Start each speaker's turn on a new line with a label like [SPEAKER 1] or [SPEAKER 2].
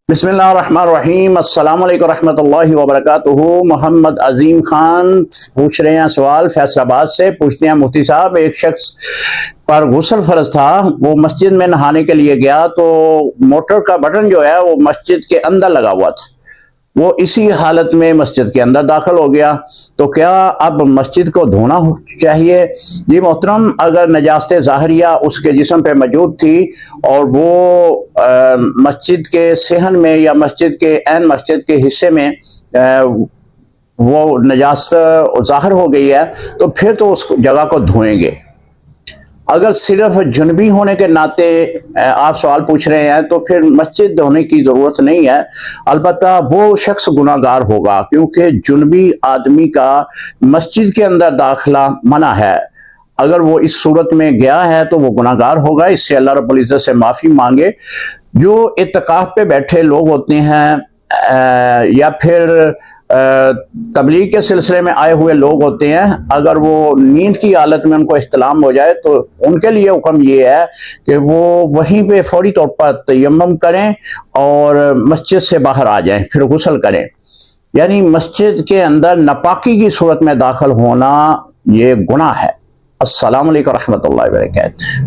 [SPEAKER 1] بسم اللہ الرحمن الرحیم۔ السلام علیکم ورحمۃ اللہ وبرکاتہ۔ محمد عظیم خان پوچھ رہے ہیں سوال فیصل آباد سے، پوچھتے ہیں مفتی صاحب ایک شخص پر غسل فرض تھا، وہ مسجد میں نہانے کے لیے گیا تو موٹر کا بٹن جو ہے وہ مسجد کے اندر لگا ہوا تھا، وہ اسی حالت میں مسجد کے اندر داخل ہو گیا، تو کیا اب مسجد کو دھونا چاہیے؟ جی محترم، اگر نجاست ظاہریہ اس کے جسم پہ موجود تھی اور وہ مسجد کے صحن میں یا مسجد کے عین مسجد کے حصے میں وہ نجاست ظاہر ہو گئی ہے تو پھر تو اس جگہ کو دھوئیں گے۔ اگر صرف جنبی ہونے کے ناطے آپ سوال پوچھ رہے ہیں تو پھر مسجد دھونے کی ضرورت نہیں ہے، البتہ وہ شخص گناہ گار ہوگا کیونکہ جنبی آدمی کا مسجد کے اندر داخلہ منع ہے۔ اگر وہ اس صورت میں گیا ہے تو وہ گناہ گار ہوگا، اس سے اللہ رب العزت سے معافی مانگے۔ جو اعتکاف پہ بیٹھے لوگ ہوتے ہیں یا پھر تبلیغ کے سلسلے میں آئے ہوئے لوگ ہوتے ہیں، اگر وہ نیند کی حالت میں ان کو احتلام ہو جائے تو ان کے لیے حکم یہ ہے کہ وہ وہیں پہ فوری طور پر تیمم کریں اور مسجد سے باہر آ جائیں، پھر غسل کریں۔ یعنی مسجد کے اندر ناپاکی کی صورت میں داخل ہونا یہ گناہ ہے۔ السلام علیکم ورحمۃ اللہ وبرکاتہ۔